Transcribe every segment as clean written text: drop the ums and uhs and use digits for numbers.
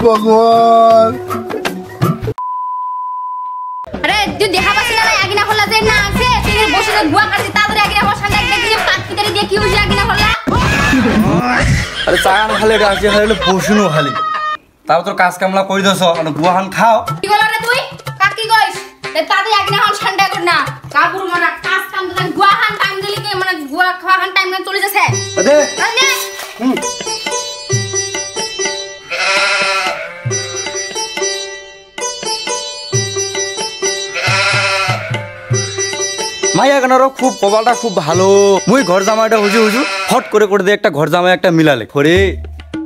ভগবান আরে তুই দেখা পাচ্ছি না আগিনা হল্লা যে না আছে তুই বসে বুয়া কাটছি তাড়াতাড়ি আগিনা হল সামনে একটা দিয়ে পাকি তারি দিয়ে কি হইছে আগিনা হল্লা আরে চায়ান খালি এটা আছে খালি বসুনো খালি তাও তোর কাজ কামলা কই দছ আর গুয়াহান খাও কি বল রে তুই কাকি কইস তাড়াতাড়ি আগিনা হল ঠান্ডা কর না কাপুর মারা কাজ কাম তো গুয়াহান টাইম দিলি কি মানে গুয়া খাওয়ান টাইম না চলে যাচ্ছে আরে মাইয়া কেন খুব কপালটা খুব ভালো মুই ঘর জামাইটা হুজু হুজু ফট করে করে দিয়ে একটা ঘর জামাই একটা মিলালে ফরে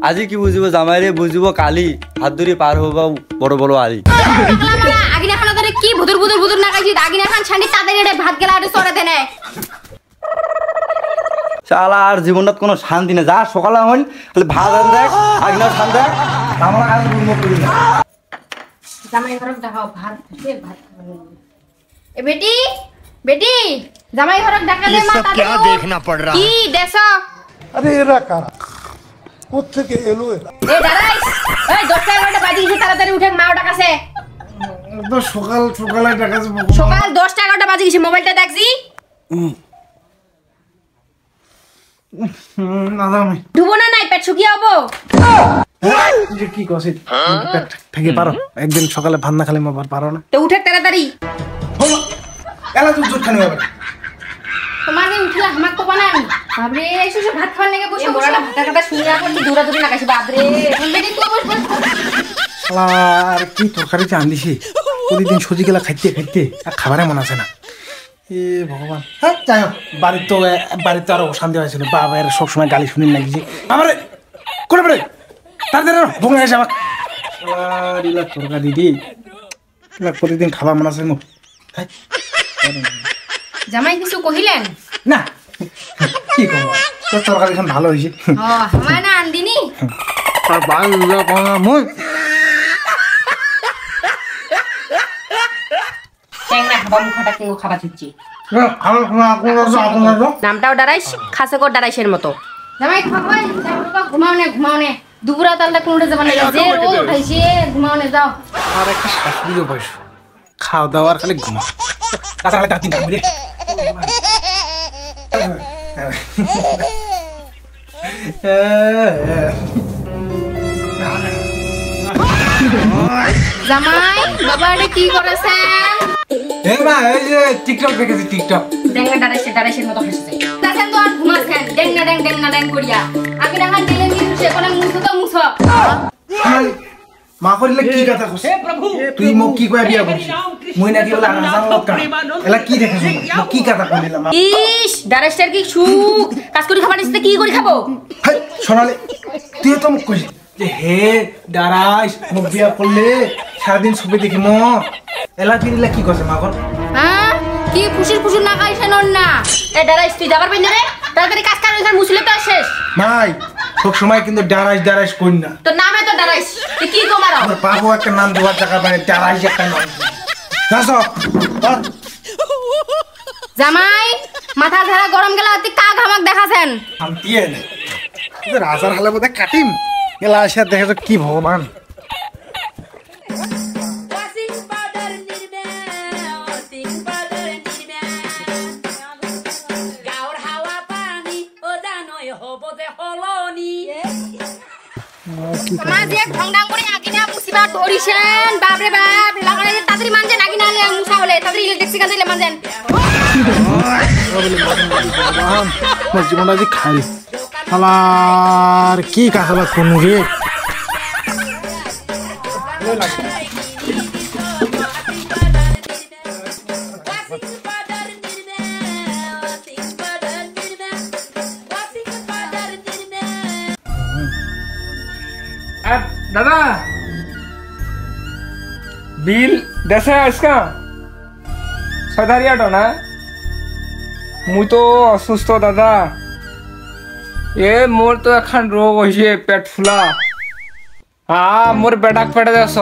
আজি কি বুঝিব জামাই রে বুঝিব কালি হাত ধরে পার হবা বড় বড় আলি আগিনা খানা ধরে কি ভুদুর ভুদুর ভুদুর না খাইছি আগিনা খান ছানি তাদের এড়ে ভাত গেলা আড়ে সরে দেনে শালা আর জীবনত কোনো শান্তি না যা সকালে হন তাহলে ভাত আন দেখ আগনা শান দেখ আমরা কাজ করব করি না জামাই ঘরক দেখাও ভাত দে ভাত এ বেটি বেটি জামাই ঘরক দেখা দে মা তা क्या देखना पड़ रहा है কি দেছো আরে এরা কারা কোত্থেকে এলো এরা এ দাঁড়াইস এই 10টা 11টা বাজে গেছে তাড়াতাড়ি উঠে মা ডাকাছে তো সকাল সকালে ডাকাছে সকাল 10টা 11টা বাজে গেছে মোবাইলটা দেখছি নাদামি ডুবো না নাই পেট শুকিয়ে হবো যে কি কইছিস থেকে পারো একদিন সকালে ভাত না খালি মাবার পারো না তো উঠে তাড়াতাড়ি এলা তুই জোর খানি হবে তোমারে উঠলা হামাক তো বানাই বাবরে এসে ভাত খাওয়ার লাগে বসে বড়টা ভাত কাটা শুনিয়া করলি দৌড়া দৌড়ি লাগাইছি বাবরে বেটি তুই বস বস শালা আর কি তরকারি চা আনদিছি প্রতিদিন সুজি গেলা খাইতে খাইতে আর খাবারে মন আছে না এ ভগবান হ্যাঁ যাই হোক বাড়িতে আরো অশান্তি হয়েছিল বাবার সবসময় গালি শুনি লাগিছে আমারে করে পড়ে তাড়াতাড়ি ভোঙে এসে আমাকে দিলা তরকারি দিদি প্রতিদিন খাবার মন আছে মুখ জামাই কিছু কহিলেন না কি করবো তোর তরকারি এখন ভালো হয়েছে ও আমায় না আনদিনি আর ভালো মই ট্যাংরা খাবা মুখাটা কিনো খাবা দিচ্ছি ভালো নামটাও ডারাইস খাসে কর ডারাইসের মতো জামাই খাবাই ঘুমাও নে দুপুরা তালটা কোনটা যাবা না যে রোজ উঠাইছে ঘুমাও নে যাও আর একটা শাশুড়িও বয়স খাওয়া দাওয়ার খালি ঘুমা তাছাড়া দাঁতি না বুঝে জামাই বাবা এটা কি করেছেন এ মা এই যে টিকটক দেখেছি টিকটক ডেঙ্গা ডারাইসের মতো হাসছে তাছেন তো আর ঘুমাছেন ডেঙ্গা ডেং করিয়া আগে দেখান দিলে মিউছে কোন মুছো তো মুছো মা করিলে কি কথা কইছ হে প্রভু তুই মোক কি কই বিয়া করিস মই নাকি বলা জানলত কা এলা কি দেখাছ মোক কি কথা কইলা মা ইস ডারাইস্টার কি সুখ কাজ করি খাবার দিতে কি করি খাবো হাই সোনালে তুই তো মোক কইস যে হে ডারাইস মোক বিয়া করলে সারা দিন ছবি দেখি মো এলা কিরিলা কি কইছে মা কর হ্যাঁ কি ফুসির না খাইছেন না এ ডারাইস তুই যাবার পাইনা রে তাড়াতাড়ি কাজ কাজ মুছলে তো শেষ নাই সব সময় কিন্তু ডারাইস কই না তোর নামে তো ডারাইস তুই কি কমারো আমার বাবু একটা নাম দেওয়ার টাকা মানে ডারাইস একটা নাম দাসো জামাই মাথা ধরা গরম গেলা তুই কা ঘামাক দেখাছেন শান্তিয়ে নেই রাজার হালে বোধহয় কাটিম এলা আসে দেখে তো কি ভগবান মাঝে ঢংঢং করে আগিনা মুসিবা ধরিছেন বাপরে বাপ লাগালে তাড়াতাড়ি মানজেন আগিনা লে মুসা হলে তাড়াতাড়ি ইলেকট্রিক কাজে লে মানজেন মোর জীবনটা যে খাই শালার কি কাহাবা কোন রে दादा बिल देसे इसका सदारिया ना मुई तो असुस्थ दादा ए मोर तो एखन रोग होइए पेट फुला हाँ मोर बेटा पेटे देस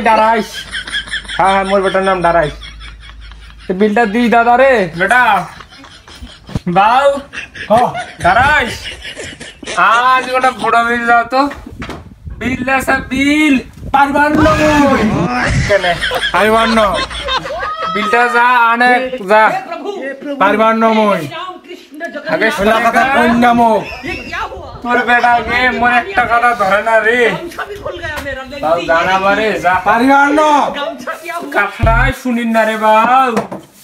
डाराइस हाँ हाँ मोर बेटार नाम डाराइस बिलटा दी दादा रे बेटा बाऊ डाराइस आज गोटा बड़ा बिल दाও তো বিল দেশে বিল পারিবার নয় কেনে পারিবার নয় বিলটা যা আনে যা পারিবার নয় আগে ওলা কথা কন্যা মুখ তোর বেটাকে মন একটা কথা ধরে না রে বাউ জানা বারে যা পারিবার নয় কাঠড়াই শুনিন না রে বাউ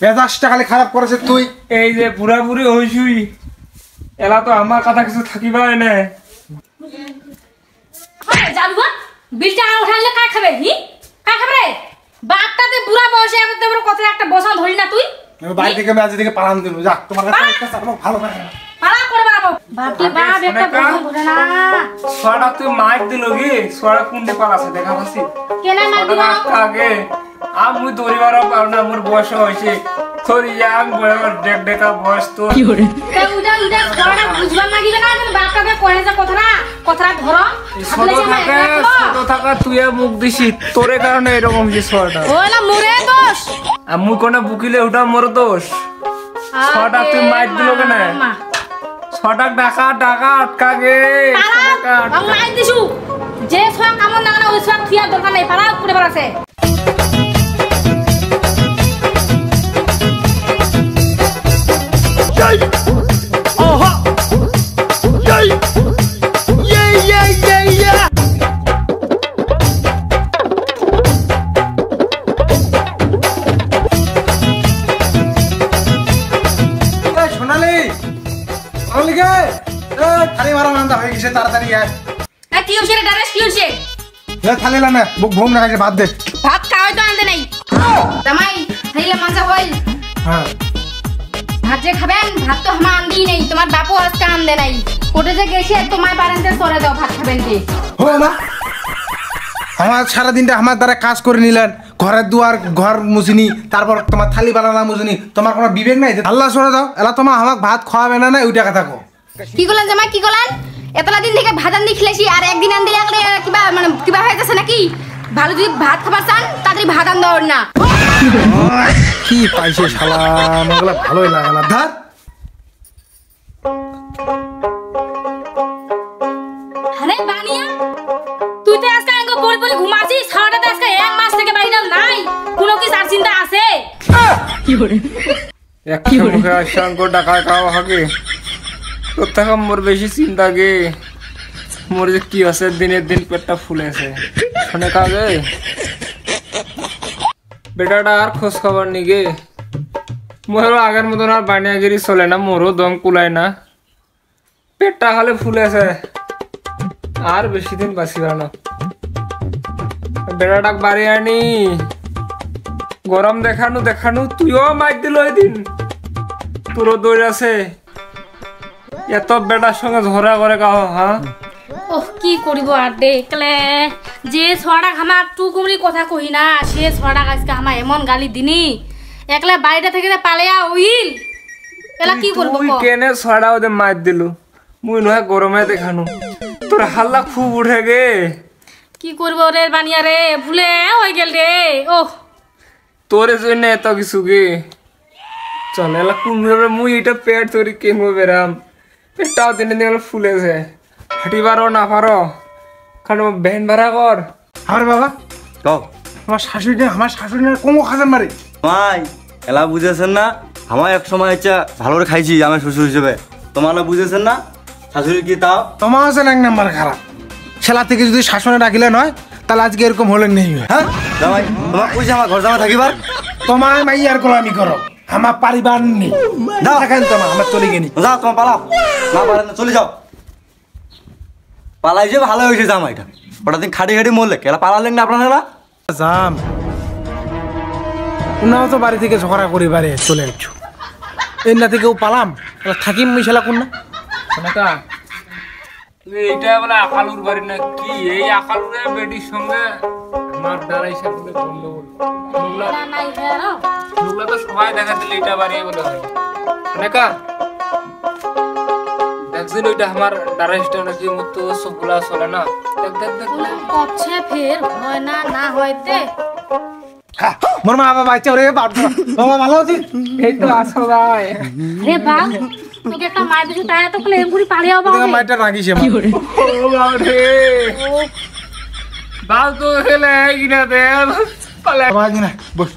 মেজাজটা খালি খারাপ করেছে তুই এই যে বুড়া বুড়ি হইছুই এলা তো আমার কথা কিছু থাকিবা এনে যাবো বিলটা না উঠালে কার খাবে হি কার খাবে রে বাপটাতে বুড়া বয়সে এত বড় কথা একটা বসা ধরি না তুই আমি বাড়ি থেকে মেজাজ থেকে পালান দেব যা তোমার কাছে একটা সার্ব ভালো লাগে না পালা করে বাবা বাপটি বাপ একটা বসা ধরে না সোয়াটা তুই মাইক দিল কি সোয়াটা কোনটা পাল আছে দেখা পাচ্ছি কেনা না দিবা আগে আমি দৌড়িবার পার না মোর বয়স হয়েছে তোর ইয়াং বয়স ডেক ডেকা বয়স তো তে উডা উডা ছড়া বুঝবা লাগিবে না কিন্তু বাপটাকে কহে যে কথাটা ধরো ছোট থাকা তুই মুখ দিছি তোরে কারণে এরকম হয়েছে সোয়াটা ওলা মোরে দোষ আমি কোন বুকিলে ওটা মোর দোষ ছটা তুই মাইক দিল কেন ছটা টাকা টাকা আটকা গে আমি মাই দিছু যে ছয় কাম না না ওই ছয় থিয়া দরকার নাই পালা করে বাড়াছে সোনালি সোনালি গে থালি মারা মান্দা হয়ে গেছে তাড়াতাড়ি আয় কি হইছে রে ডারেস কি হইছে থালি লানা বুক ঘুম না গেছে ভাত দে ভাত খাওয়াই তো আনতে নাই জামাই থাইলে মাংস হইল হ্যাঁ ভাত যে খাবেন ভাত তো হামা আনদি নাই তোমার বাপও আজকে আনদে নাই কোটে যে গেছে তোমার বারান্দে সরে দাও ভাত খাবেন কি হো না আমার সারা দিনটা আমার দ্বারা কাজ করে নিলেন ঘরের দুয়ার ঘর মুছিনি তারপর তোমার থালি বানালা মুছিনি তোমার কোনো বিবেক নাই আল্লাহ সরে দাও এলা তোমার আমাক ভাত খাওয়াবে না না ওইটা কথা কো কি করলেন জামাই কি করলেন এতলা দিন থেকে ভাত আনদি খেলেছি আর একদিন আনদি লাগলে কিবা মানে কিবা হয়ে যাচ্ছে নাকি ভালো যদি ভাত খাবার চান তাড়াতাড়ি ভাত আন দাও না কি পাইছে শালা আমাগুলা ভালোই লাগে না ধর আরে বানিয়া তুই তো আজকে আঙ্গ পড়ে পড়ে ঘুমাছিস সারাটা তো আজকে এক মাস থেকে বাড়িটা নাই কোনো কি সার চিন্তা আছে কি করে একটা মুখে আসাঙ্ক টাকা খাওয়া হবে তোর থেকে মোর বেশি চিন্তা গে মোর যে কি আছে দিনের দিন পেটটা ফুলেছে শুনে কাজে বেটাটা আর খোঁজ খবর নি গে মোর আগের মতন আর বানিয়াগিরি চলে না মোরও দম কুলায় না পেটটা খালি ফুলেছে আর বেশি দিন বাঁচিবা না বেটাটাক বাড়ি আনি গরম দেখানো তুইও মাইক দিল এদিন তোরও দৌড় আছে এত বেটার সঙ্গে ঝগড়া করে কাহ হ্যাঁ ওহ কি করিব আর দেখলে যে ছড়া খামা টু কুমড়ি কথা কহি না সে ছড়া আজকে আমা এমন গালি দিনি একলা বাড়িটা থেকে পালেয়া উইল এলা কি করব তুই কেনে ছড়া ওদের মার দিলু মুই নয় গরমে দেখানো তোর হাল্লা খুব উঠে গে কি করব রে বানিয়া রে ভুলে হয়ে গেল রে ওহ তোরে জন্য এত কিছু গে চল এলা কুমড়ে মুই এটা পেট তোরি কেনবো বেরাম পেটটাও দিনে দিনে ফুলেছে হাঁটি পারো না পারো কারণ ভ্যান ভাড়া কর আরে বাবা কও আমার শাশুড়ি না কোমো খাজান মারে মাই এলা বুঝেছেন না আমার এক সময় হচ্ছে ভালো করে খাইছি আমার শ্বশুর হিসেবে তোমার বুঝেছেন না শাশুড়ি কি তাও তোমার আছে এক নাম্বার খারাপ ছেলা থেকে যদি শাসনে রাখিলে নয় তাহলে আজকে এরকম হলে নেই হ্যাঁ জামাই তোমার কইছে আমার ঘর জামা থাকিবার তোমার মাইয়ার গোলামি করো আমার পারিবার নেই দেখেন তোমার আমার চলে গেনি যাও তোমার পালাও না পারেন না চলে যাও পালাই যে ভালো হয়েছে জামাইটা ওটা দিন খাটি খাটি মরলে কেলা পালালেন না আপনারা জাম উনাও তো বাড়ি থেকে ঝগড়া করে বাড়ি চলে যাচ্ছ এই না থেকেও পালাম থাকিম মিশালা কোন না শোনাকা এইটা বলে আকালুর বাড়ি না কি এই আকালুরের বেটির সঙ্গে আমার দ্বারাই সাথে গন্ডগোল নাই হেরো লোকলা তো সবাই দেখা দিলে এটা বাড়ি বলে হয় শোনাকা দেখছেন ওইটা আমার দ্বারাই নাকি মতো সবগুলা চলে না দেখ দেখ দেখ কচ্ছে ফের হয় না না হইতে মোর মা বাবা বাচ্চা রে বাবা ভালো আছিস এই তো আসো ভাই রে বা তোকে একটা মার দিছি তাই তো প্লেন ঘুরি পালিয়ে যাবো মাইটা রাগিছে ও বাবা রে বাল তো খেলে কিনা দে পালে বাবা কিনা বস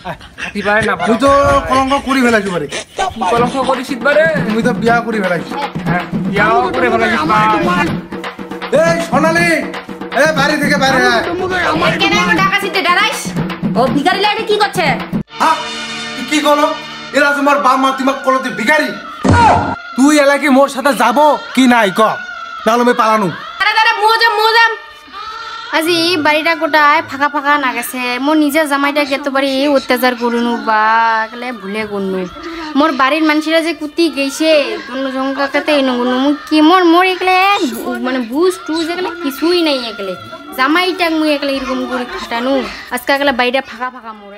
আয়। দিবারে না তুই তো কলঙ্ক কৰি পেলাইছো বাৰে কলঙ্ক কৰিছিস বারে তুই তো বিয়া কৰি পেলাইছো বিয়াও করে ফেলাছিস ভাই এই সোনালি এ বাড়ি থেকে বাইরে আয় কেন টাকা সিটে দাঁড়াইস ও ভিখারি লাইটে কি করছে হ্যাঁ তুই কি করলো এরা তোমার বাপ মা তোমার কলতে ভিখারি তুই এলাকি মোর সাথে যাব কি নাই ক নাহলে আমি পালানো আরে দাঁড়া মুজাম আজি বাড়িটা গোটায় ফাঁকা ফাঁকা না গেছে মোর নিজের জামাইটা কেতবারে অত্যাচার করুনু বা একলে ভুলে করনু মোর বাড়ির মানুষেরা যে কুতি গেছে কোনো জঙ্কাকাতে এনুগুনু মুই কি মোর একলে মানে বুঝ টুজ একলে কিছুই নাই একলে জামাইটাক মুই একলে এরকম করে খাটানু আজকে একলে বাড়িটা ফাঁকা ফাঁকা মোর